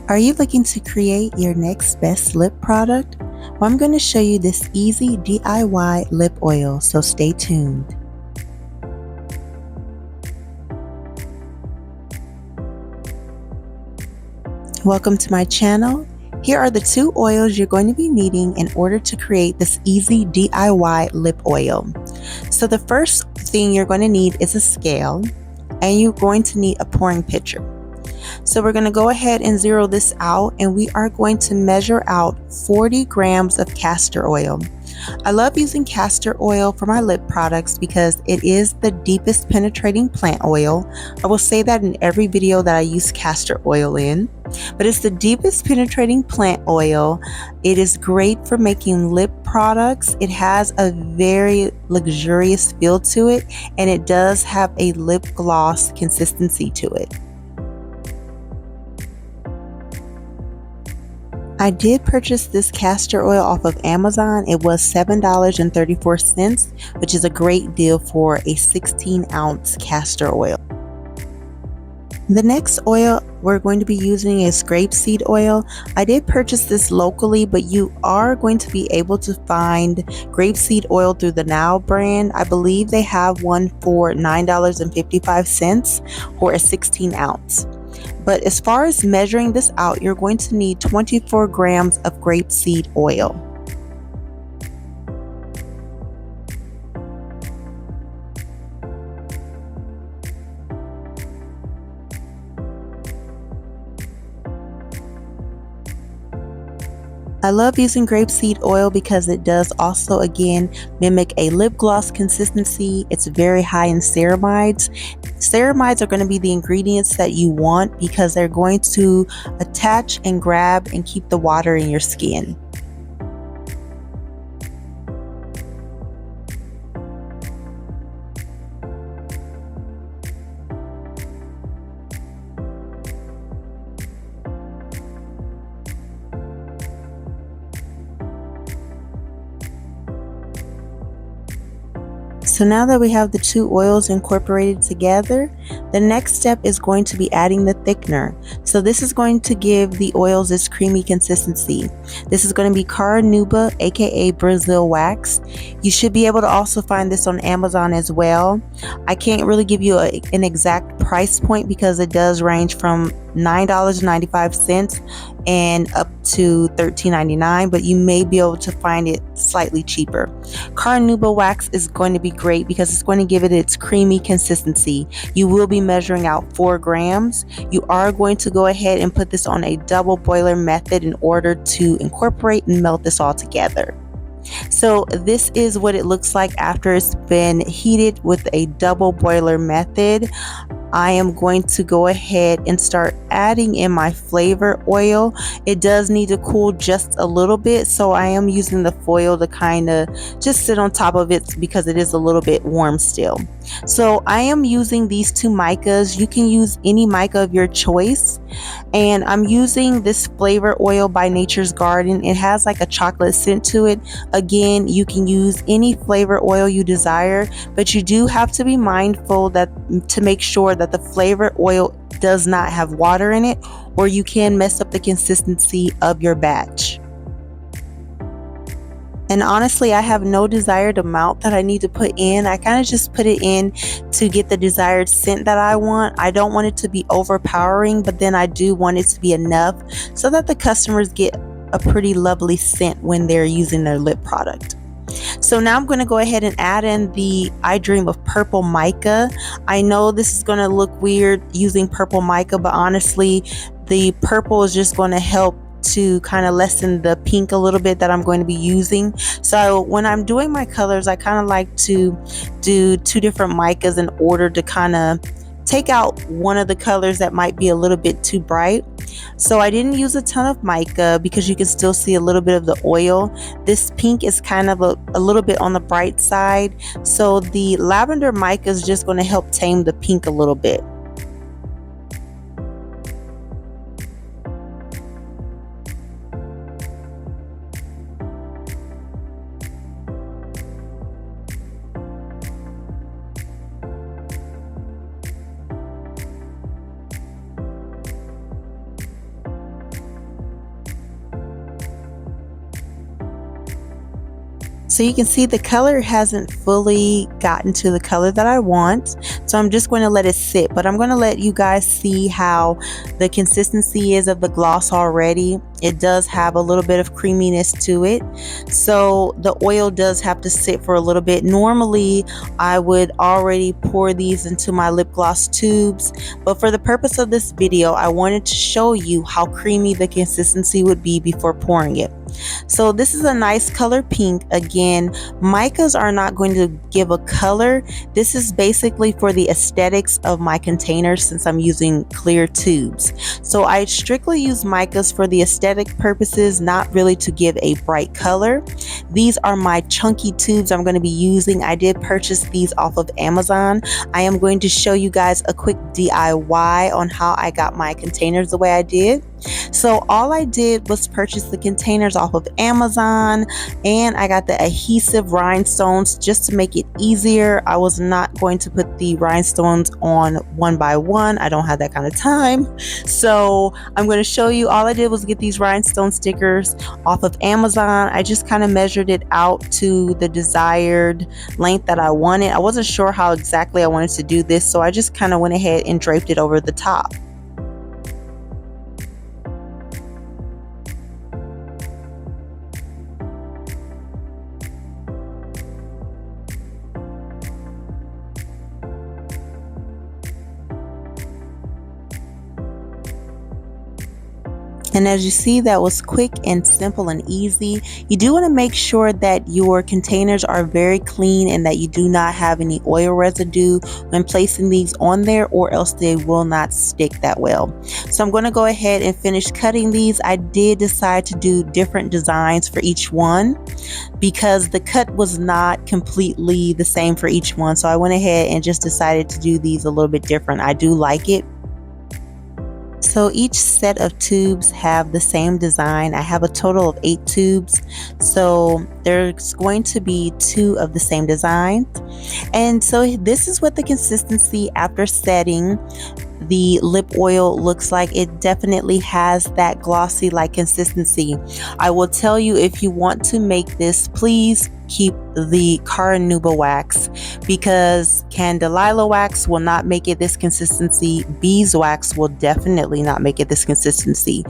Are you looking to create your next best lip product? Well, I'm going to show you this easy DIY lip oil, so stay tuned. Welcome to my channel. Here are the 2 oils you're going to be needing in order to create this easy DIY lip oil. So the first thing you're going to need is a scale, and you're going to need a pouring pitcher. So we're going to go ahead and zero this out, and we are going to measure out 40 grams of castor oil. I love using castor oil for my lip products because it is the deepest penetrating plant oil. I will say that in every video that I use castor oil in, but it's the deepest penetrating plant oil. It is great for making lip products. It has a very luxurious feel to it, and it does have a lip gloss consistency to it. I did purchase this castor oil off of Amazon. It was $7.34, which is a great deal for a 16-ounce castor oil. The next oil we're going to be using is grapeseed oil. I did purchase this locally, but you are going to be able to find grapeseed oil through the Now brand. I believe they have one for $9.55 for a 16-ounce. But as far as measuring this out, you're going to need 24 grams of grapeseed oil. I love using grapeseed oil because it does also again mimic a lip gloss consistency. It's very high in ceramides. Ceramides are going to be the ingredients that you want because they're going to attach and grab and keep the water in your skin. So now that we have the 2 oils incorporated together, the next step is going to be adding the thickener. So this is going to give the oils this creamy consistency. This is going to be Carnauba, aka Brazil wax. You should be able to also find this on Amazon as well. I can't really give you an exact price point because it does range from $9.95 and up to $13.99, but you may be able to find it slightly cheaper. Carnauba wax is going to be great because it's going to give it its creamy consistency. You will be measuring out 4 grams. You are going to go ahead and put this on a double boiler method in order to incorporate and melt this all together. So this is what it looks like after it's been heated with a double boiler method. I am going to go ahead and start adding in my flavor oil. It does need to cool just a little bit, so I am using the foil to kind of just sit on top of it because it is a little bit warm still. So I am using these 2 micas. You can use any mica of your choice, and I'm using this flavor oil by Nature's Garden. It has like a chocolate scent to it. Again, you can use any flavor oil you desire, but you do have to be mindful that to make sure that the flavor oil does not have water in it, or you can mess up the consistency of your batch. And honestly, I have no desired amount that I need to put in. I kind of just put it in to get the desired scent that I want. I don't want it to be overpowering, but then I do want it to be enough so that the customers get a pretty lovely scent when they're using their lip product. So now I'm going to go ahead and add in the I Dream of Purple Mica. I know this is going to look weird using purple mica, but honestly, the purple is just going to help to kind of lessen the pink a little bit that I'm going to be using. So when I'm doing my colors, I kind of like to do 2 different micas in order to kind of take out one of the colors that might be a little bit too bright. So I didn't use a ton of mica because you can still see a little bit of the oil. This pink is kind of a little bit on the bright side, so the lavender mica is just going to help tame the pink a little bit. So you can see the color hasn't fully gotten to the color that I want. So I'm just going to let it sit, but I'm going to let you guys see how the consistency is of the gloss already. It does have a little bit of creaminess to it. So the oil does have to sit for a little bit. Normally, I would already pour these into my lip gloss tubes, but for the purpose of this video, I wanted to show you how creamy the consistency would be before pouring it. So this is a nice color pink. Again, micas are not going to give a color. This is basically for the aesthetics of my containers since I'm using clear tubes. So I strictly use micas for the aesthetic purposes, not really to give a bright color. These are my chunky tubes I'm going to be using. I did purchase these off of Amazon. I am going to show you guys a quick DIY on how I got my containers the way I did. So all I did was purchase the containers off of Amazon, and I got the adhesive rhinestones just to make it easier. I was not going to put the rhinestones on one by one. I don't have that kind of time. So I'm going to show you, all I did was get these rhinestone stickers off of Amazon. I just kind of measured it out to the desired length that I wanted. I wasn't sure how exactly I wanted to do this, so I just kind of went ahead and draped it over the top. And as you see, that was quick and simple and easy. You do want to make sure that your containers are very clean and that you do not have any oil residue when placing these on there, or else they will not stick that well. So I'm going to go ahead and finish cutting these. I did decide to do different designs for each one because the cut was not completely the same for each one. So I went ahead and just decided to do these a little bit different. I do like it. So each set of tubes have the same design. I have a total of 8 tubes, so there's going to be 2 of the same design. And so this is what the consistency after setting the lip oil looks like. It definitely has that glossy like consistency. I will tell you, if you want to make this, please keep the Carnauba wax, because Candelilla wax will not make it this consistency. Beeswax will definitely not make it this consistency,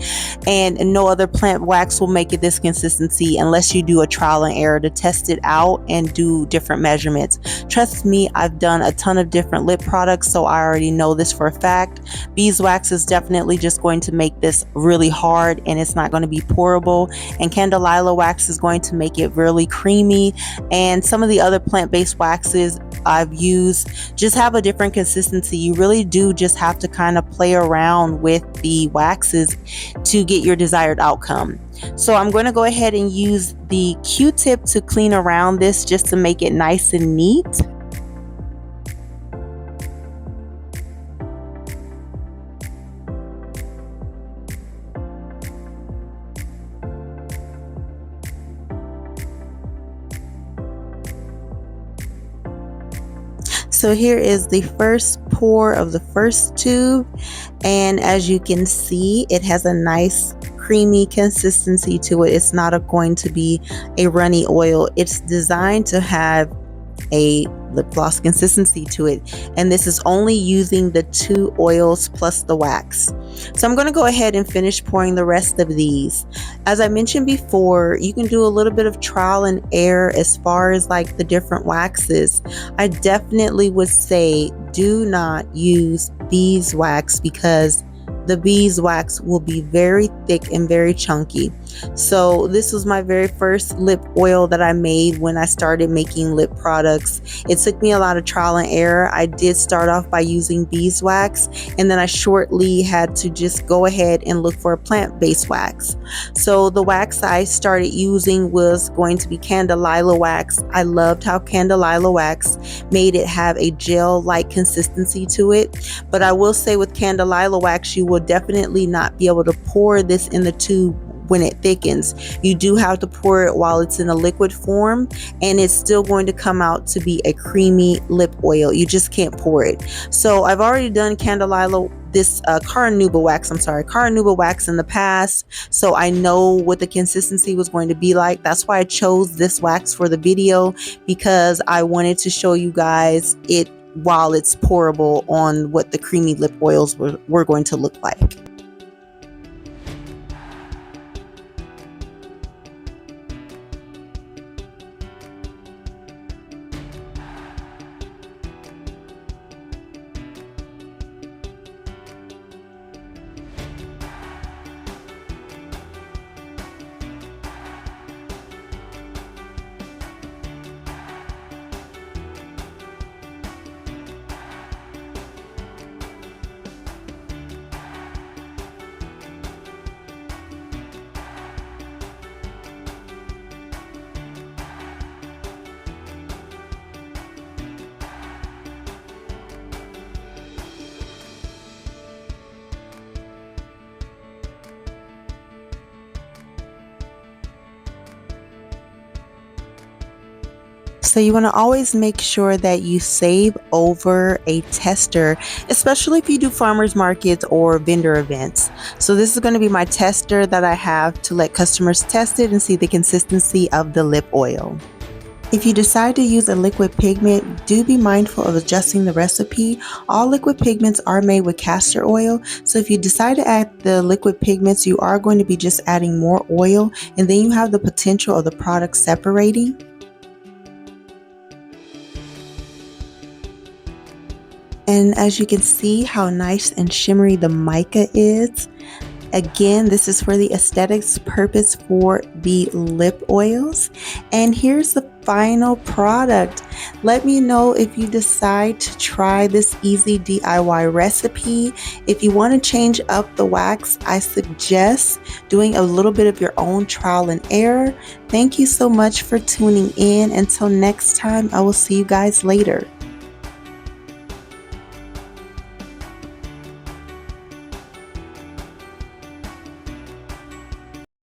and no other plant wax will make it this consistency unless you do a trial and error to test it out and do different measurements. Trust me, I've done a ton of different lip products, so I already know this for a fact. Beeswax is definitely just going to make this really hard and it's not going to be pourable, and Candelilla wax is going to make it really creamy. And some of the other plant-based waxes I've used just have a different consistency. You really do just have to kind of play around with the waxes to get your desired outcome. So I'm going to go ahead and use the Q-tip to clean around this just to make it nice and neat. So here is the first pour of the first tube, and as you can see, it has a nice creamy consistency to it. It's not going to be a runny oil. It's designed to have a lip gloss consistency to it, and this is only using the 2 oils plus the wax. So I'm going to go ahead and finish pouring the rest of these. As I mentioned before, you can do a little bit of trial and error as far as like the different waxes. I definitely would say do not use beeswax because the beeswax will be very thick and very chunky. So this was my very first lip oil that I made when I started making lip products. It took me a lot of trial and error. I did start off by using beeswax, and then I shortly had to just go ahead and look for a plant-based wax. So the wax I started using was going to be Candelilla wax. I loved how Candelilla wax made it have a gel-like consistency to it. But I will say with Candelilla wax, you will definitely not be able to pour this in the tube when it thickens. You do have to pour it while it's in a liquid form, and it's still going to come out to be a creamy lip oil. You just can't pour it. So I've already done Candelilla this Carnauba wax, Carnauba wax in the past, so I know what the consistency was going to be like. That's why I chose this wax for the video, because I wanted to show you guys it while it's pourable on what the creamy lip oils were going to look like. So you want to always make sure that you save over a tester, especially if you do farmers markets or vendor events. So this is going to be my tester that I have to let customers test it and see the consistency of the lip oil. If you decide to use a liquid pigment, do be mindful of adjusting the recipe. All liquid pigments are made with castor oil, so if you decide to add the liquid pigments, you are going to be just adding more oil, and then you have the potential of the product separating. And as you can see how nice and shimmery the mica is. Again, this is for the aesthetics purpose for the lip oils. And here's the final product. Let me know if you decide to try this easy DIY recipe. If you want to change up the wax, I suggest doing a little bit of your own trial and error. Thank you so much for tuning in. Until next time, I will see you guys later.